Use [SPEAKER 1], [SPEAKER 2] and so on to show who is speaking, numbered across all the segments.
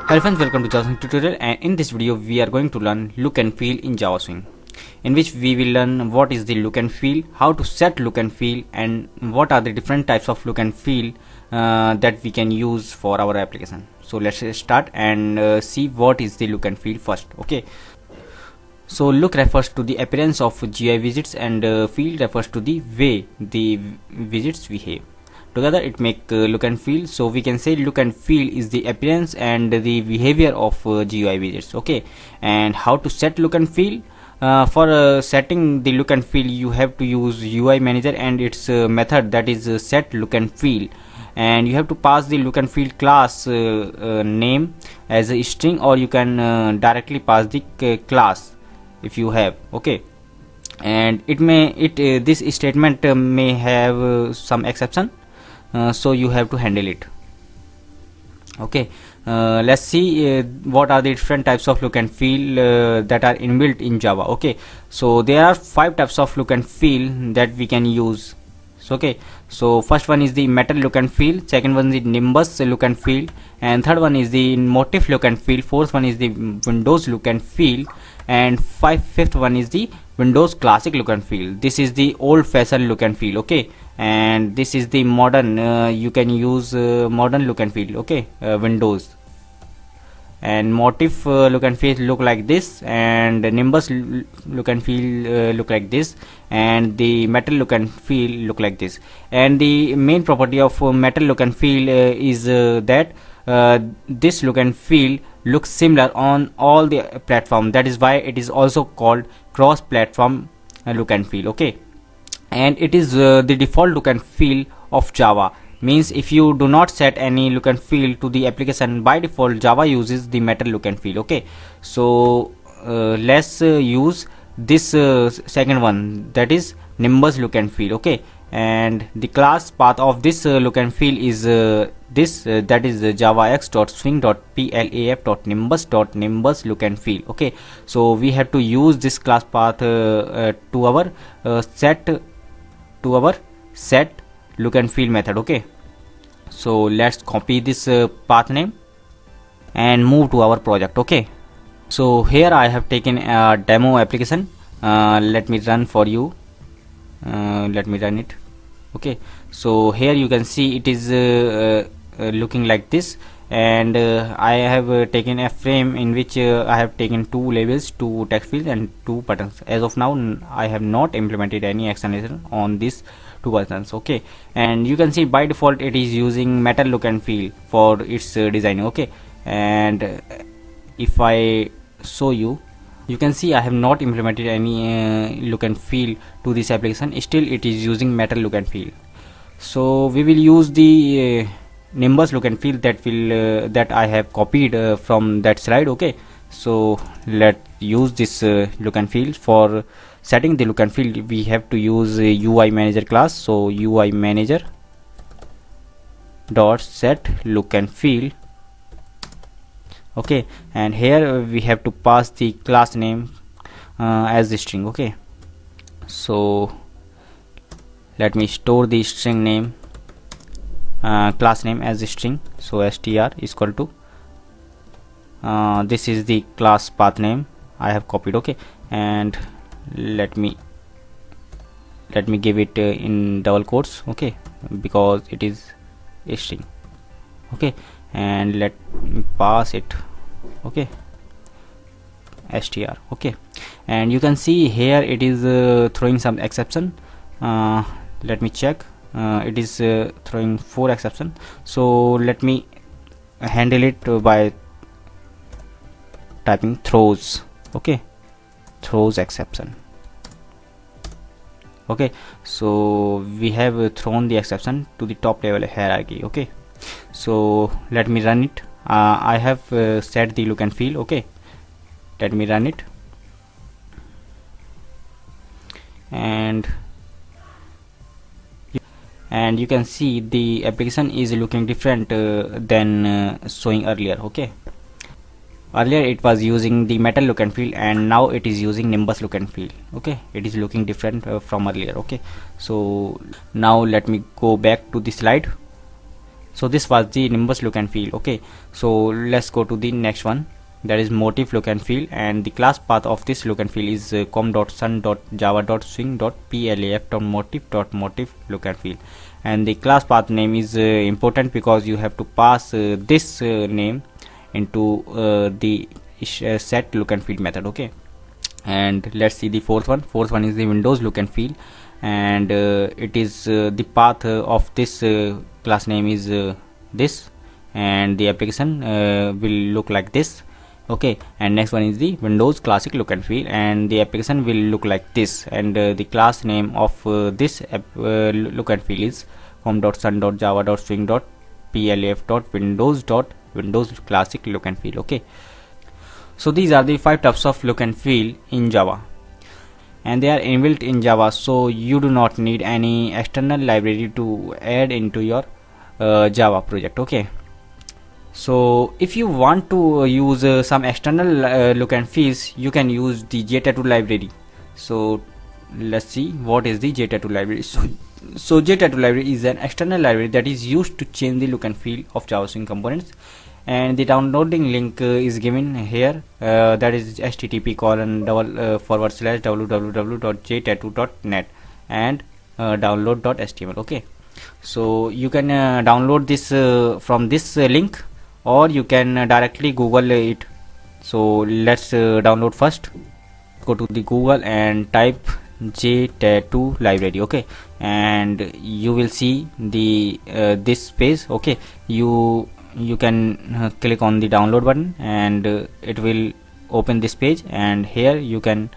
[SPEAKER 1] Hello friends, welcome to JavaSwing tutorial, and in this video we are going to learn look and feel in JavaSwing, in which we will learn what is the look and feel, how to set look and feel, and what are the different types of look and feel that we can use for our application. So let's start and see what is the look and feel first. Okay, so look refers to the appearance of GUI widgets and feel refers to the way the widgets behave. Together it make look and feel. So we can say look and feel is the appearance and the behavior of GUI widgets. Okay, and how to set look and feel? For setting the look and feel, you have to use UI manager and its method, that is set look and feel, and you have to pass the look and feel class name as a string, or you can directly pass the class if you have. Okay, and this statement may have some exception, so you have to handle it. Okay, let's see what are the different types of look and feel that are inbuilt in Java. Okay, so there are 5 types of look and feel that we can use. So okay, so first one is the metal look and feel, second one is the Nimbus look and feel, and third one is the motif look and feel, fourth one is the Windows look and feel, and fifth one is the Windows classic look and feel. This is the old fashioned look and feel. Okay, and this is the modern, you can use modern look and feel. Okay, Windows. And motif look and feel look like this, and Nimbus look and feel look like this, and the metal look and feel look like this. And the main property of metal look and feel is that this look and feel looks similar on all the platform. That is why it is also called cross platform look and feel. Okay, and it is the default look and feel of Java. Means if you do not set any look and feel to the application, by default Java uses the metal look and feel. Okay, so let's use this second one, that is Nimbus look and feel. Okay, and the class path of this look and feel is this that is javax.swing.plaf.nimbus.nimbus look and feel. Okay, so we have to use this class path to our set look and feel method. Okay, so let's copy this path name and move to our project. Okay, so here I have taken a demo application. Let me run for you. Let me run it. Okay, so here you can see it is looking like this, and I have taken a frame in which I have taken 2 labels, 2 text fields, and 2 buttons. As of now I have not implemented any extension on this 2 buttons. Okay, and you can see by default it is using metal look and feel for its designing. Okay, and if I show you, you can see I have not implemented any look and feel to this application. Still it is using metal look and feel. So we will use the Nimbus look and feel that will that I have copied from that slide. Okay, so let's use this look and feel. For setting the look and feel, we have to use UI manager class. So UI manager dot set look and feel. Okay, and here we have to pass the class name as the string. Okay, so let me store the string name, class name as a string. So str is equal to this is the class path name I have copied. Okay, and let me give it in double quotes. Okay, because it is a string. Okay, and let me pass it. Okay, str. Okay, and you can see here it is throwing some exception. Let me check. It is throwing 4 exception. So let me handle it by typing throws. Okay, throws exception. Okay, so we have thrown the exception to the top level hierarchy. Okay, so let me run it. I have set the look and feel. Okay, let me run it, and you can see the application is looking different than showing earlier. Okay, earlier it was using the metal look and feel, and now it is using Nimbus look and feel. Okay, it is looking different from earlier. Okay, so now let me go back to the slide. So this was the Nimbus look and feel. Okay, so let's go to the next one, that is motif look and feel, and the class path of this look and feel is com.sun.java.swing.plaf.motif look and feel, and the class path name is important because you have to pass this name into the set look and feel method. Okay, and let's see the fourth one is the Windows look and feel, and it is the path of this class name is this, and the application will look like this. Okay, and next one is the Windows classic look and feel, and the application will look like this, and the class name of this look and feel is com.sun.java.swing.plaf.windows classic look and feel. Okay, so these are the 5 types of look and feel in Java, and they are inbuilt in Java, so you do not need any external library to add into your Java project. Okay, so if you want to use some external look and feels, you can use the JTattoo library. So let's see what is the JTattoo library. So JTattoo library is an external library that is used to change the look and feel of JavaSwing components, and the downloading link is given here, that is http://www.jtattoo.net and download.html. okay, so you can download this from this link, or you can directly Google it. So let's download first. Go to the Google and type JTattoo library. Okay, and you will see the this page. Okay, you can click on the download button, and it will open this page, and here you can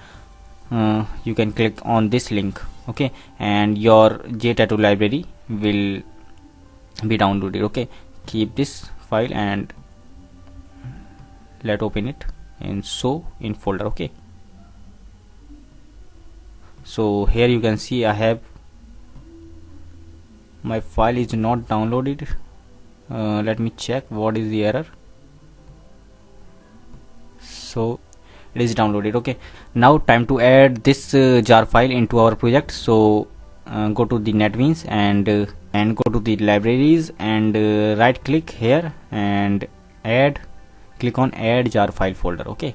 [SPEAKER 1] click on this link. Okay, and your JTattoo library will be downloaded. Okay, keep this file and let open it and show in folder. Okay, so here you can see I have my file is not downloaded. Let me check what is the error. So it is downloaded. Okay, now time to add this jar file into our project. So go to the NetBeans and go to the libraries, and right click here and click on add jar file folder. Okay,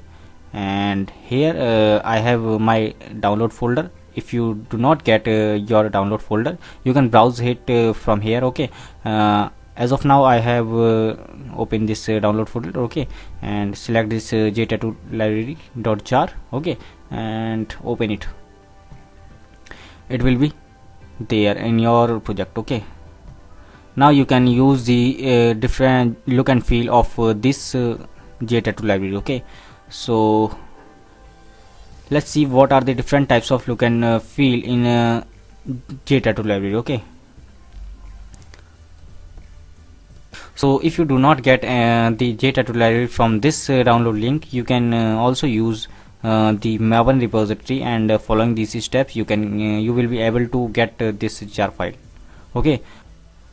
[SPEAKER 1] and here I have my download folder. If you do not get your download folder, you can browse it from here. Okay, as of now I have opened this download folder. Okay, and select this JTattoo library.jar. Okay, and open it. It will be there in your project. Okay, now you can use the different look and feel of this JTattoo library. Okay, so let's see what are the different types of look and feel in JTattoo library. Okay, so if you do not get the JTattoo library from this download link, you can also use the Maven repository, and following these steps you will be able to get this jar file. Okay,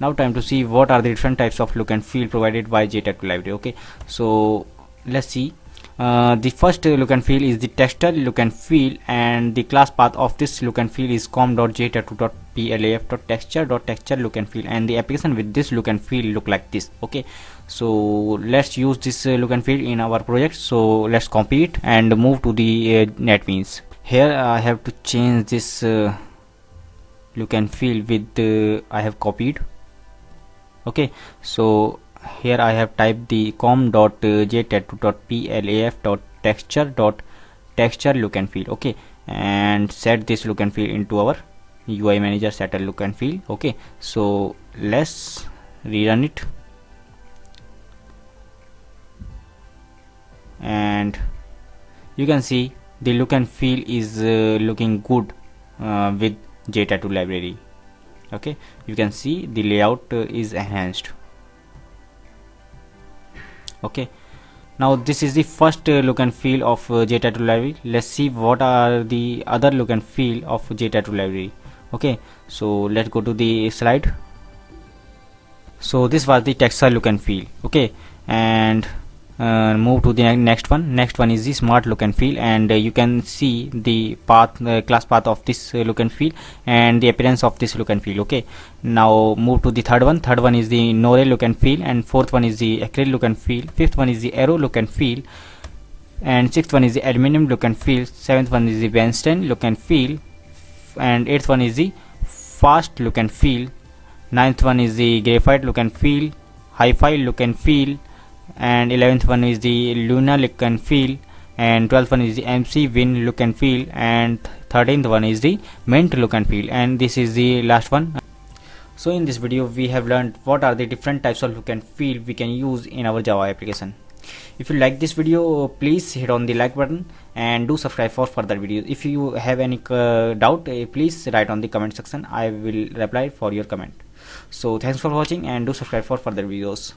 [SPEAKER 1] now time to see what are the different types of look and feel provided by JTattoo library. Okay, so let's see. The first look and feel is the texture look and feel, and the class path of this look and feel is com.jtattoo.plaf.texture look and feel, and the application with this look and feel look like this. Okay, so let's use this look and feel in our project. So let's copy it and move to the NetBeans. Here I have to change this look and feel with I have copied. Okay, so here I have typed the com.jtattoo.plaf.texture look and feel. Okay, and set this look and feel into our UI manager setter look and feel. Okay, so let's rerun it, and you can see the look and feel is looking good with JTattoo library. Okay, you can see the layout is enhanced. Okay, now this is the first look and feel of JTattoo library. Let's see what are the other look and feel of JTattoo library. Okay, so let's go to the slide. So this was the texture look and feel. Okay, and move to the next one. Next one is the smart look and feel, and you can see the path, class path of this look and feel and the appearance of this look and feel. Okay, now move to the third one. Third one is the Nore look and feel, and fourth one is the acrylic look and feel. Fifth one is the arrow look and feel, and sixth one is the aluminum look and feel. Seventh one is the Weinstein look and feel, and eighth one is the fast look and feel. Ninth one is the graphite look and feel, hi-fi look and feel, and 11th one is the Luna look and feel, and 12th one is the MC Win look and feel, and 13th one is the Mint look and feel, and this is the last one. So in this video we have learned what are the different types of look and feel we can use in our Java application. If you like this video, please hit on the like button and do subscribe for further videos. If you have any doubt, please write on the comment section. I will reply for your comment. So thanks for watching and do subscribe for further videos.